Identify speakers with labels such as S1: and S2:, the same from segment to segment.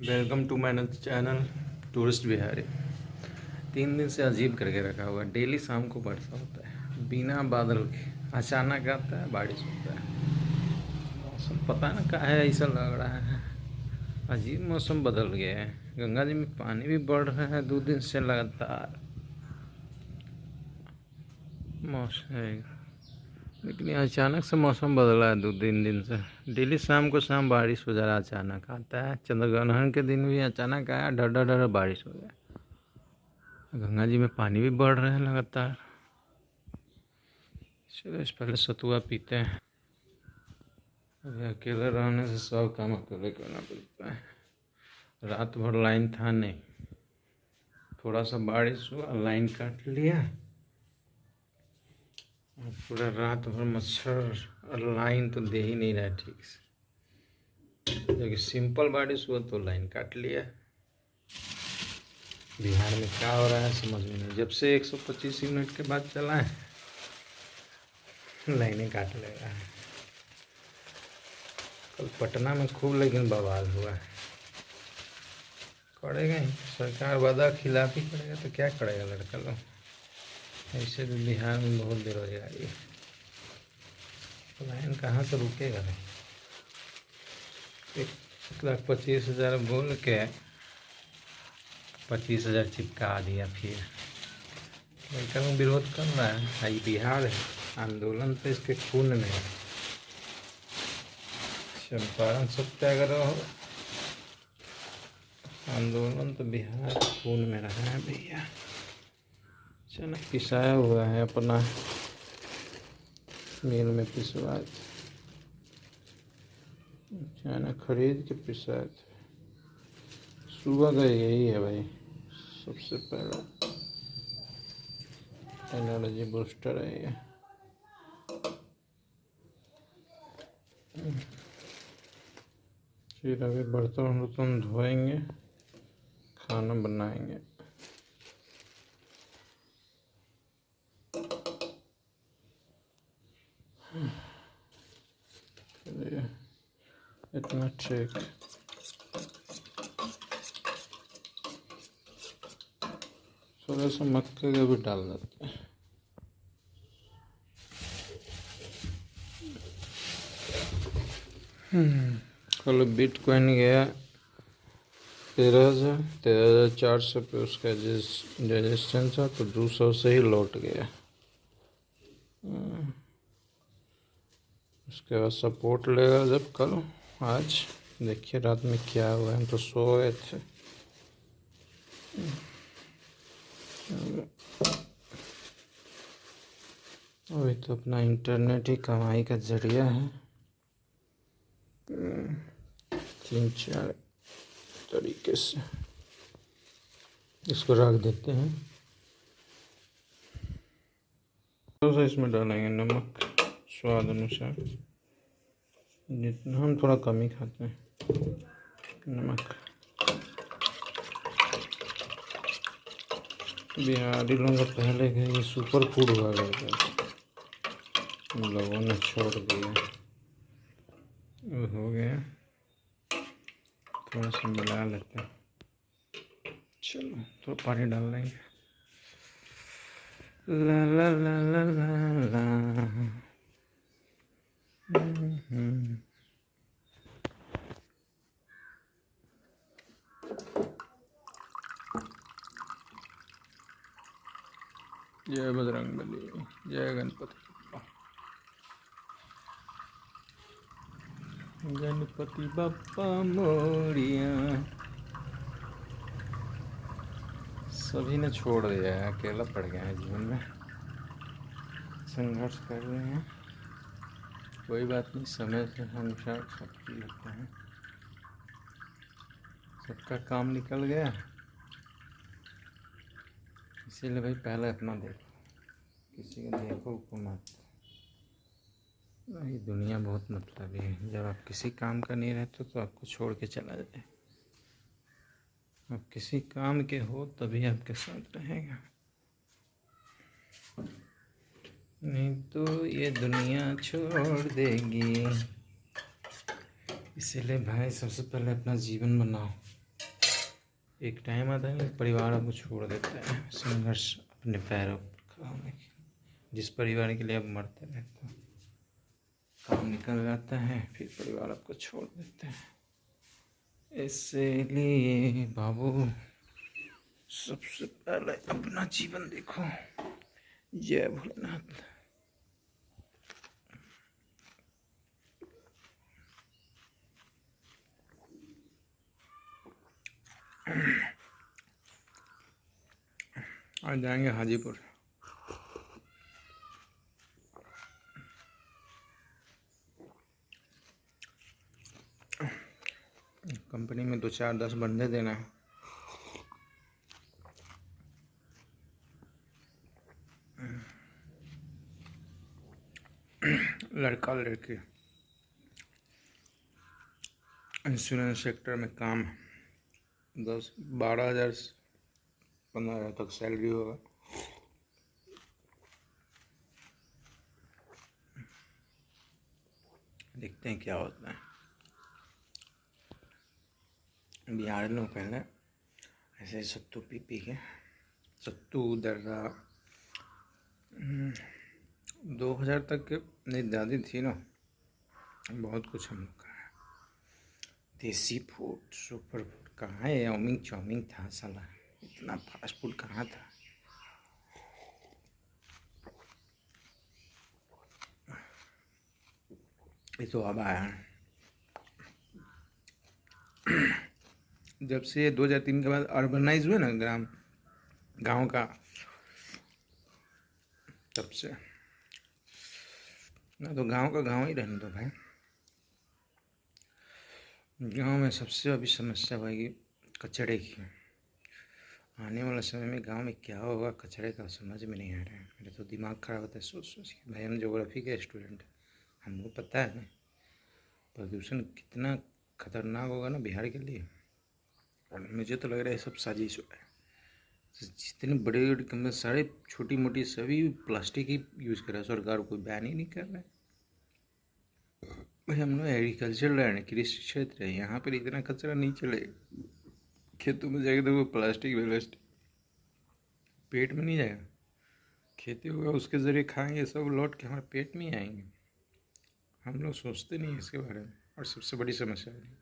S1: Welcome to my channel tourist Bihari. 3 दिन से अजीब करके रखा हुआ है। डेली शाम को वर्षा होता है बिना बादल के, अचानक आता है बारिश होता है। मौसम पता ना क्या है, ऐसा लग रहा है अजीब मौसम बदल गया है। गंगा जी में पानी भी बढ़ रहा है 2 दिन से लगातार। मौसम लेकिन ये अचानक से मौसम बदला है 2-3 दिन से। डेली शाम को शाम बारिश हो जा रहा है, अचानक आता है। चंद्रग्रहण के दिन भी अचानक आया, डर डर डर बारिश हो गया। गंगा जी में पानी भी बढ़ रहे हैं लगातार। चलो इस पहले सतुआ पीते हैं। अभी अकेले रहने से सब काम अकेले करना पड़ता है। रात भर लाइन था नहीं, थोड़ा सा बारिश हुआ लाइन काट लिया, और पूरा रात भर मच्छर, और लाइन तो दे ही नहीं रहा ठीक से। जबकि सिंपल बारिश हुआ तो लाइन काट लिया। बिहार में क्या हो रहा है समझ में नहीं। जब से 125 यूनिट के बाद चला है, लाइनें काट ले रहा है। कल पटना में खूब लेकिन बवाल हुआ है। करेगा ही सरकार, वादा खिलाफ ही करेगा तो क्या करेगा लड़का लोग। ऐसे भी बिहार में बहुत बेरोजगारी है, लाइन कहाँ से रुकेगा भाई। 1,25,000 बोल के 25,000 चिपका दिया। फिर लड़का लोग विरोध कर रहा है। ये बिहार है, आंदोलन तो इसके खून में है। चंपारण सत्याग्रह हो, आंदोलन तो बिहार खून में रहा है भैया। चना पिसाया हुआ है अपना, मिल में पिसवा चना खरीद के पिसाए थे। सुबह का यही है भाई, सबसे पहला एनर्जी बूस्टर है ये। फिर अभी बर्तन वर्तन धोएंगे, खाना बनाएंगे। इतना ठीक। थोड़ा सा मक्के का भी डाल देते हैं। कल बिटकॉइन गया 13,400 पे, उसका रेजिस्टेंस था तो 200 से ही लौट गया। उसके बाद सपोर्ट लेगा जब कल। आज देखिए रात में क्या हुआ, हम तो सो गए थे। अभी तो अपना इंटरनेट ही कमाई का जरिया है। 3-4 तरीके से इसको रख देते हैं। थोड़ा सा इसमें डालेंगे नमक स्वाद अनुसार, जितना हम थोड़ा कम ही खाते हैं नमक। बिहारी लोगों का पहले के ये सुपर फूड हुआ करता था, लोगों ने छोड़ दिया। हो गया, थोड़ा सा मिला लेते हैं। चलो तो पानी डाल लेंगे। ला ला ला ला ला ला। जय बजरंगबली, जय गणपति बप्पा। गणपति बप्पा मोरिया। सभी ने छोड़ दिया है, अकेला पड़ गया है जीवन में। संघर्ष कर रहे हैं, कोई बात नहीं, समय से अनुसार सब पी लेते हैं। सबका काम निकल गया, इसीलिए भाई पहले अपना देखो, किसी को देखो को मत। भाई दुनिया बहुत मतलबी है। जब आप किसी काम का नहीं रहते तो आपको छोड़ के चला जाए। आप किसी काम के हो तभी आपके साथ रहेगा, नहीं तो ये दुनिया छोड़ देगी। इसीलिए भाई सबसे पहले अपना जीवन बनाओ, एक टाइम आता है कि परिवार को छोड़ देते हैं, संघर्ष अपने पैरों पर खड़ा होने के। जिस परिवार के लिए आप मरते रहते हो, काम निकल जाता है, फिर परिवार आपको छोड़ देते हैं। इसलिए बाबू, सबसे पहले अपना जीवन देखो। जय भोलेनाथ। आज जाएंगे हाजीपुर। कंपनी में 2-4-10 बंदे देना है। लड़का लड़की, इंश्योरेंस सेक्टर में काम। 10-12 हज़ार 15 हज़ार तक सैलरी होगा। देखते हैं क्या होता है। बिहार लोग पहले ऐसे सत्तू पी के, सत्तू दर्रा 2000 तक के मेरी दादी थी ना, बहुत कुछ हम लोग खाया। देसी फूड, सुपर फूड कहाँ है? चाउमीन चाउमीन था साला, इतना फास्ट फूड कहाँ था? ये तो अब आया। जब से 2003 के बाद अर्बनाइज हुए ना गांव का, तब से ना तो गांव का गांव ही रहने दो भाई। गांव में सबसे अभी समस्या होगी कचरे की। आने वाला समय में गांव में क्या होगा कचरे का समझ में नहीं आ रहा है। मेरा तो दिमाग खराब होता है सोच सोच के। भाई हम ज्योग्राफी के स्टूडेंट, हमको पता है ना प्रदूषण कितना खतरनाक होगा ना बिहार के लिए। और मुझे तो लग रहा है सब साजिश हो रहा है। जितने बड़े बड़े कंपनी सारे छोटी मोटी सभी प्लास्टिक ही यूज़ कर रहा है। सरकार कोई बैन ही नहीं कर रहा है। भाई हम लोग एग्रीकल्चर लैंड है, कृषि क्षेत्र है, यहाँ पर इतना कचरा नहीं चलेगा। खेतों में जाएगा तो वो प्लास्टिक व्लास्टिक पेट में नहीं जाएगा। खेती होगा उसके ज़रिए खाएंगे, सब लौट के हमारे पेट में ही आएंगे। हम लोग सोचते नहीं इसके बारे में। और सबसे बड़ी समस्या है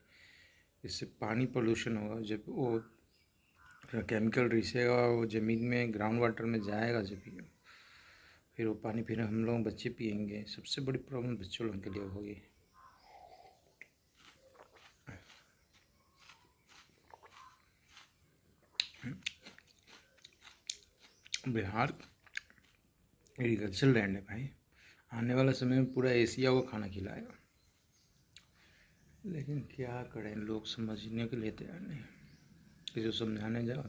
S1: इससे पानी पोल्यूशन होगा। जब वो केमिकल रिसेगा, वो ज़मीन में ग्राउंड वाटर में जाएगा, जब फिर वो पानी फिर हम लोग बच्चे पिएंगे। सबसे बड़ी प्रॉब्लम बच्चों लोगों के लिए होगी। बिहार एग्रीकल्चर लैंड है भाई, आने वाले समय में पूरा एशिया को खाना खिलाएगा। लेकिन क्या करें, लोग समझने के लिए तैयार नहीं। किसी समझाने जाओ,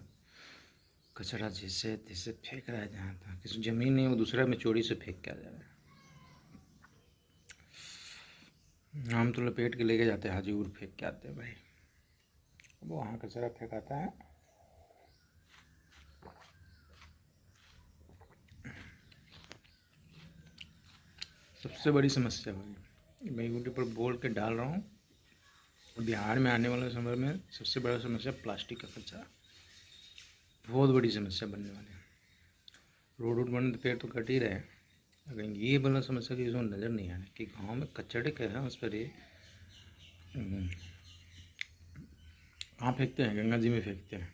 S1: कचरा जैसे तैसे फेंक रहा है। जहाँ तक किसी ज़मीन नहीं, वो दूसरा में चोरी से फेंक के आ जा रहा है। हम तो लपेट के लेके जाते हैं, हाजीपुर फेंक के आते हैं भाई। वो वहाँ कचरा फेंकाता है। सबसे बड़ी समस्या भाई, मैं यूट्यूब पर बोल के डाल रहा हूँ, बिहार में आने वाले समय में सबसे बड़ा समस्या प्लास्टिक का कचरा, बहुत बड़ी समस्या बनने वाली है। रोड बनने पेड़ तो कट ही रहे हैं, लेकिन ये बड़ा समस्या की इसमें नज़र नहीं आ रही कि गाँव में कचड़े क्या है। उस पर ये कहाँ फेंकते हैं? गंगा जी में फेंकते हैं,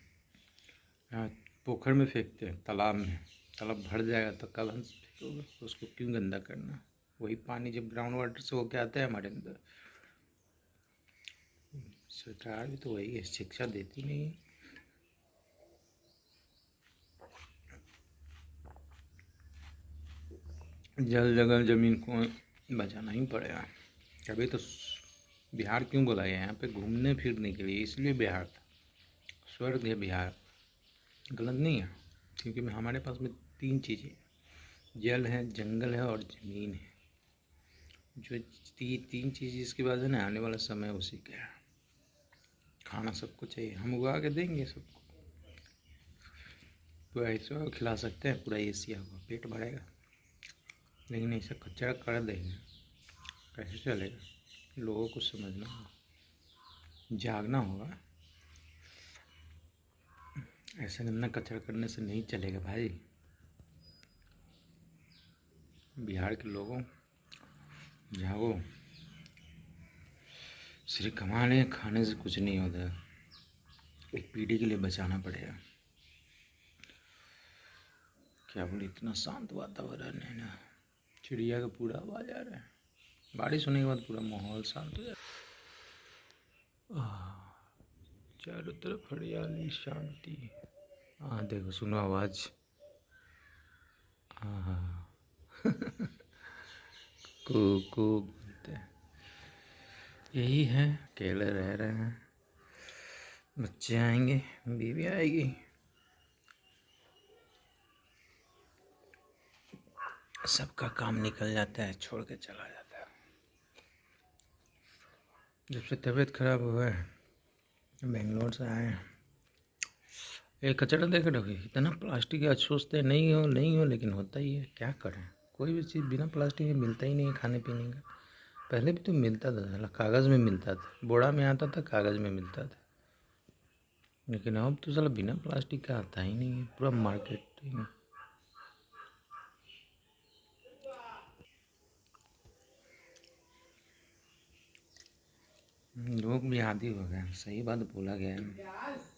S1: यहाँ पोखर में फेंकते हैं, तालाब में। तालाब भर जाएगा तो कल हम फेंकोगे, उसको क्यों गंदा करना? वही पानी जब ग्राउंड वाटर से होके आता है हमारे अंदर। सरकार भी तो वही है, शिक्षा देती नहीं है। जल जगह ज़मीन को बचाना ही पड़ेगा। कभी तो बिहार क्यों बोला गया? यहाँ पे घूमने फिरने के लिए, इसलिए बिहार था। स्वर्ग है बिहार, गलत नहीं है। क्योंकि हमारे पास में 3 चीज़ें, जल है, जंगल है और ज़मीन है। जो 3 चीज़ इसके बाद है ना, आने वाला समय उसी का है। खाना सबको चाहिए, हम उगा के देंगे सबको। पूरा ऐसा खिला सकते हैं, पूरा एशिया होगा, पेट भरेगा। लेकिन ऐसा कचरा कर देंगे, कैसे चलेगा? लोगों को समझना होगा, जागना होगा। ऐसे गंदा कचरा करने से नहीं चलेगा भाई। बिहार के लोगों जागो, सिर्फ कमाने खाने से कुछ नहीं होता, एक पीढ़ी के लिए बचाना पड़ेगा। क्या बोले, इतना शांत वातावरण है ना, चिड़िया का पूरा आवाज़ आ रहा है। बारिश होने के बाद पूरा माहौल शांत हो जाता है। चारों तरफ हरियाली शांति। हाँ देखो, सुनो आवाज़। हाँ को बोलते हैं। यही है, अकेले रह रहे हैं, बच्चे आएंगे, बीवी आएगी, सबका काम निकल जाता है, छोड़ के चला जाता है। जब से तबीयत खराब हुआ है, बेंगलोर से आए, एक कचरा देखे रखो, इतना प्लास्टिक आज सोचते हैं नहीं हो, लेकिन होता ही है, क्या करें। कोई भी चीज़ बिना प्लास्टिक में मिलता ही नहीं है खाने पीने का। पहले भी तो मिलता था, साला कागज़ में मिलता था, बोड़ा में आता था, कागज़ में मिलता था, लेकिन अब तो साला बिना प्लास्टिक का आता ही नहीं है, पूरा मार्केट। लोग भी आदी हो गए, सही बात बोला गया है।